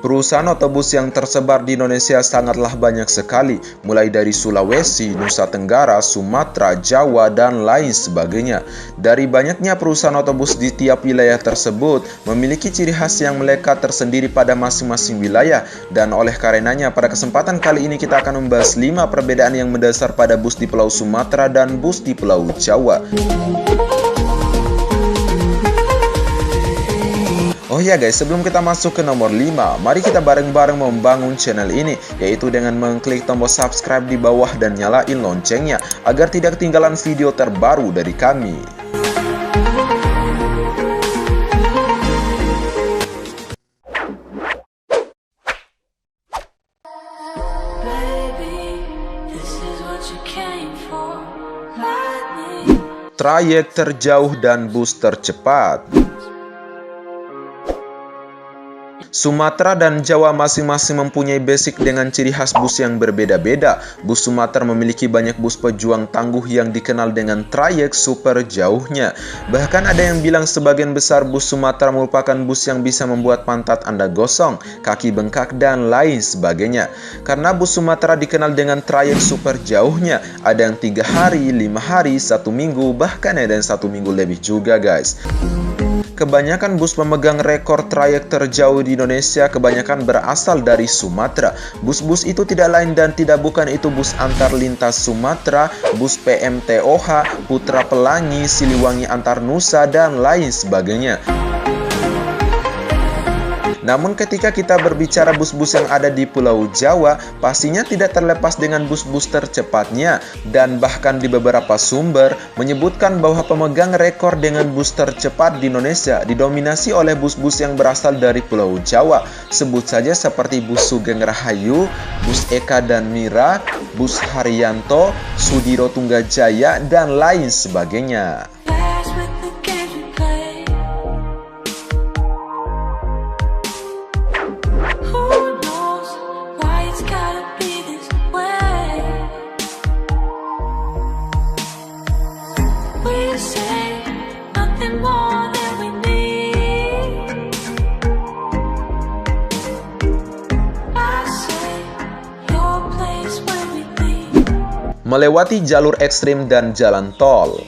Perusahaan otobus yang tersebar di Indonesia sangatlah banyak sekali, mulai dari Sulawesi, Nusa Tenggara, Sumatera, Jawa, dan lain sebagainya. Dari banyaknya perusahaan otobus di tiap wilayah tersebut memiliki ciri khas yang melekat tersendiri pada masing-masing wilayah, dan oleh karenanya pada kesempatan kali ini kita akan membahas 5 perbedaan yang mendasar pada bus di Pulau Sumatera dan bus di Pulau Jawa. Oh ya guys, sebelum kita masuk ke nomor 5, mari kita bareng-bareng membangun channel ini, yaitu dengan mengklik tombol subscribe di bawah dan nyalain loncengnya, agar tidak ketinggalan video terbaru dari kami. Trayek terjauh dan bus tercepat. Sumatera dan Jawa masing-masing mempunyai basic dengan ciri khas bus yang berbeda-beda. Bus Sumatera memiliki banyak bus pejuang tangguh yang dikenal dengan trayek super jauhnya. Bahkan ada yang bilang sebagian besar bus Sumatera merupakan bus yang bisa membuat pantat Anda gosong, kaki bengkak, dan lain sebagainya. Karena bus Sumatera dikenal dengan trayek super jauhnya, ada yang 3 hari, 5 hari, 1 minggu, bahkan ada yang 1 minggu lebih juga guys. Kebanyakan bus pemegang rekor trayek terjauh di Indonesia kebanyakan berasal dari Sumatera. Bus-bus itu tidak lain dan tidak bukan itu bus antar lintas Sumatera, bus PMTOH, Putra Pelangi, Siliwangi Antar Nusa, dan lain sebagainya. Namun ketika kita berbicara bus-bus yang ada di Pulau Jawa, pastinya tidak terlepas dengan bus-bus tercepatnya, dan bahkan di beberapa sumber menyebutkan bahwa pemegang rekor dengan bus tercepat di Indonesia didominasi oleh bus-bus yang berasal dari Pulau Jawa. Sebut saja seperti bus Sugeng Rahayu, bus Eka dan Mira, bus Haryanto, Sudiro Tunggajaya, dan lain sebagainya. Melewati jalur ekstrim dan jalan tol.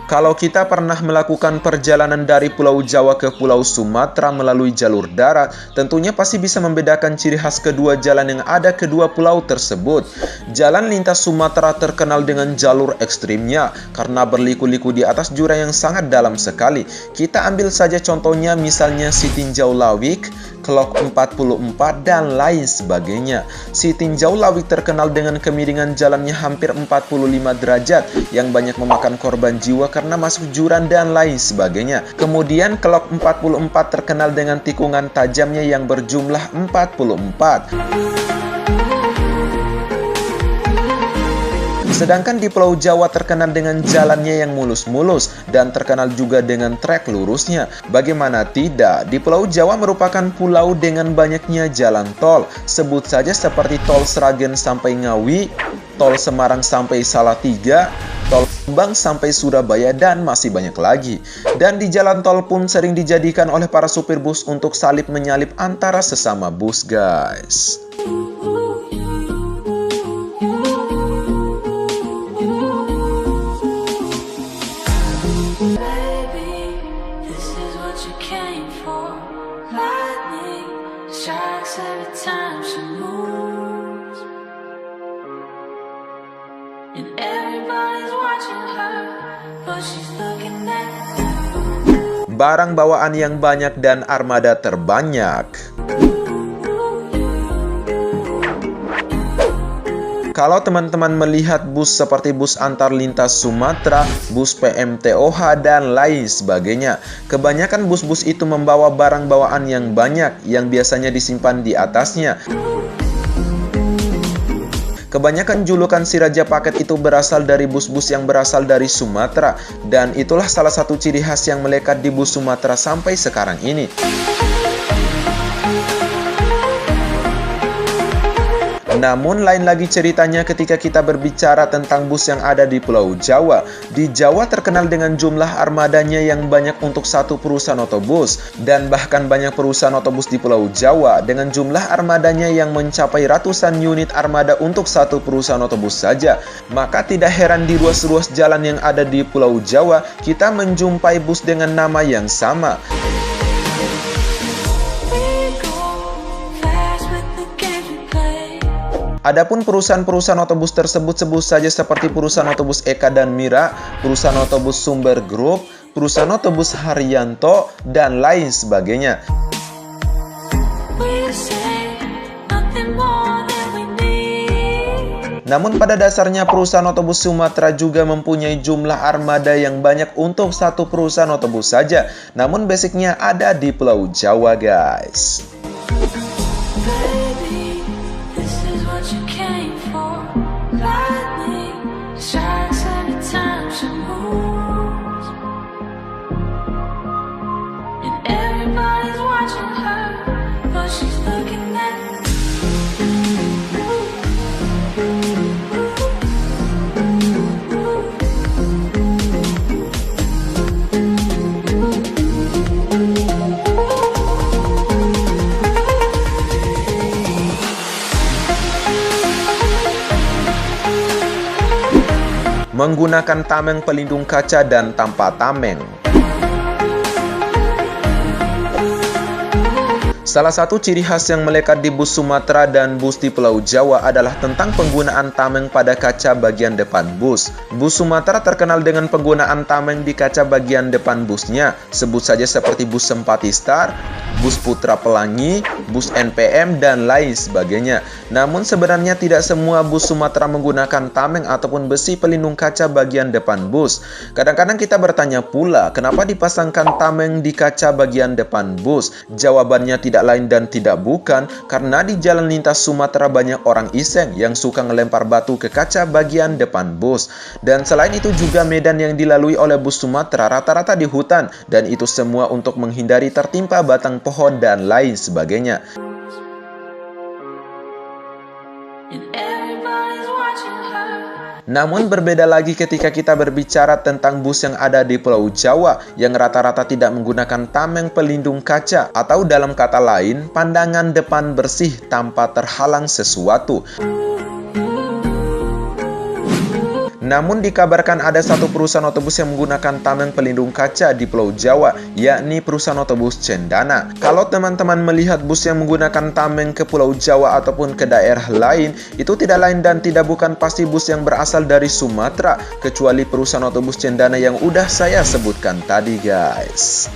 Kalau kita pernah melakukan perjalanan dari Pulau Jawa ke Pulau Sumatera melalui jalur darat, tentunya pasti bisa membedakan ciri khas kedua jalan yang ada kedua pulau tersebut. Jalan lintas Sumatera terkenal dengan jalur ekstrimnya karena berliku-liku di atas jurang yang sangat dalam sekali. Kita ambil saja contohnya misalnya Sitinjau Lawik, Klok 44, dan lain sebagainya. Sitinjau Lawik terkenal dengan kemiringan jalannya hampir 45 derajat yang banyak memakan korban jiwa karena masuk jurang dan lain sebagainya. Kemudian Klok 44 terkenal dengan tikungan tajamnya yang berjumlah 44. Sedangkan di Pulau Jawa terkenal dengan jalannya yang mulus-mulus dan terkenal juga dengan trek lurusnya. Bagaimana tidak, di Pulau Jawa merupakan pulau dengan banyaknya jalan tol. Sebut saja seperti tol Sragen sampai Ngawi, tol Semarang sampai Salatiga, tol Jombang sampai Surabaya, dan masih banyak lagi. Dan di jalan tol pun sering dijadikan oleh para supir bus untuk salip menyalip antara sesama bus guys. Barang bawaan yang banyak dan armada terbanyak. Kalau teman-teman melihat bus seperti bus antar lintas Sumatera, bus PMTOH, dan lain sebagainya, kebanyakan bus-bus itu membawa barang bawaan yang banyak yang biasanya disimpan di atasnya. Kebanyakan julukan si Raja Paket itu berasal dari bus-bus yang berasal dari Sumatera, dan itulah salah satu ciri khas yang melekat di bus Sumatera sampai sekarang ini. Namun lain lagi ceritanya ketika kita berbicara tentang bus yang ada di Pulau Jawa. Di Jawa terkenal dengan jumlah armadanya yang banyak untuk satu perusahaan otobus, dan bahkan banyak perusahaan otobus di Pulau Jawa dengan jumlah armadanya yang mencapai ratusan unit armada untuk satu perusahaan otobus saja. Maka tidak heran di ruas-ruas jalan yang ada di Pulau Jawa kita menjumpai bus dengan nama yang sama. Adapun perusahaan-perusahaan otobus tersebut sebut saja seperti perusahaan otobus Eka dan Mira, perusahaan otobus Sumber Group, perusahaan otobus Haryanto, dan lain sebagainya. Namun pada dasarnya perusahaan otobus Sumatera juga mempunyai jumlah armada yang banyak untuk satu perusahaan otobus saja. Namun basicnya ada di Pulau Jawa, guys. Menggunakan tameng pelindung kaca dan tanpa tameng. Salah satu ciri khas yang melekat di bus Sumatera dan bus di Pulau Jawa adalah tentang penggunaan tameng pada kaca bagian depan bus. Bus Sumatera terkenal dengan penggunaan tameng di kaca bagian depan busnya. Sebut saja seperti bus Sempati Star, bus Putra Pelangi, bus NPM, dan lain sebagainya. Namun sebenarnya tidak semua bus Sumatera menggunakan tameng ataupun besi pelindung kaca bagian depan bus. Kadang-kadang kita bertanya pula, kenapa dipasangkan tameng di kaca bagian depan bus? Jawabannya tidak lain dan tidak bukan, karena di jalan lintas Sumatera banyak orang iseng yang suka ngelempar batu ke kaca bagian depan bus. Dan selain itu juga medan yang dilalui oleh bus Sumatera rata-rata di hutan, dan itu semua untuk menghindari tertimpa batang pohon dan lain sebagainya. Namun berbeda lagi ketika kita berbicara tentang bus yang ada di Pulau Jawa yang rata-rata tidak menggunakan tameng pelindung kaca, atau dalam kata lain, pandangan depan bersih tanpa terhalang sesuatu. Namun dikabarkan ada satu perusahaan otobus yang menggunakan tameng pelindung kaca di Pulau Jawa, yakni perusahaan otobus Cendana. Kalau teman-teman melihat bus yang menggunakan tameng ke Pulau Jawa ataupun ke daerah lain, itu tidak lain dan tidak bukan pasti bus yang berasal dari Sumatera, kecuali perusahaan otobus Cendana yang udah saya sebutkan tadi, guys.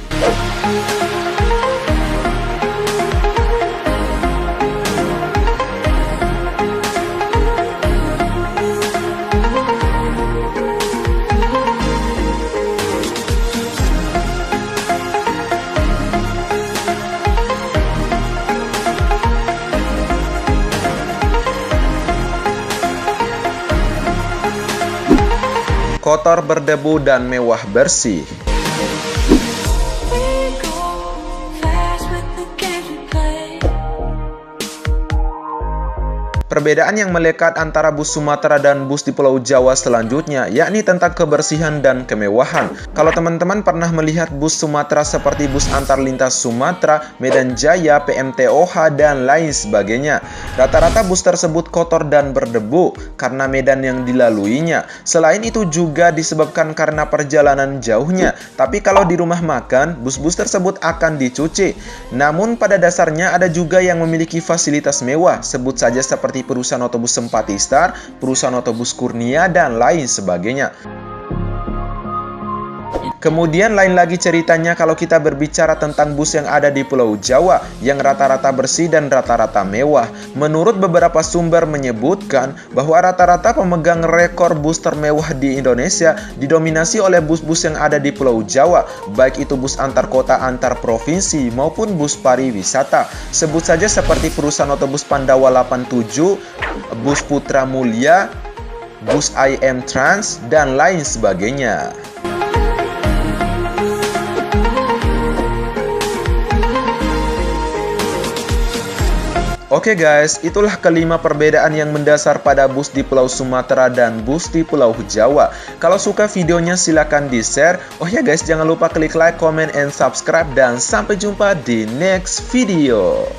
Kotor, berdebu, dan mewah bersih. Perbedaan yang melekat antara bus Sumatera dan bus di Pulau Jawa selanjutnya, yakni tentang kebersihan dan kemewahan. Kalau teman-teman pernah melihat bus Sumatera seperti bus antar lintas Sumatera, Medan Jaya, PMTOH, dan lain sebagainya, rata-rata bus tersebut kotor dan berdebu karena medan yang dilaluinya. Selain itu juga disebabkan karena perjalanan jauhnya. Tapi kalau di rumah makan, bus-bus tersebut akan dicuci. Namun pada dasarnya ada juga yang memiliki fasilitas mewah, sebut saja seperti perusahaan otobus Sempati Star, perusahaan otobus Kurnia, dan lain sebagainya. Kemudian lain lagi ceritanya kalau kita berbicara tentang bus yang ada di Pulau Jawa yang rata-rata bersih dan rata-rata mewah. Menurut beberapa sumber menyebutkan bahwa rata-rata pemegang rekor bus termewah di Indonesia didominasi oleh bus-bus yang ada di Pulau Jawa, baik itu bus antar kota antar provinsi maupun bus pariwisata. Sebut saja seperti perusahaan otobus Pandawa 87, bus Putra Mulia, bus IM Trans, dan lain sebagainya. Oke guys, itulah kelima perbedaan yang mendasar pada bus di Pulau Sumatera dan bus di Pulau Jawa. Kalau suka videonya silahkan di-share. Oh ya guys, jangan lupa klik like, comment, and subscribe. Dan sampai jumpa di next video.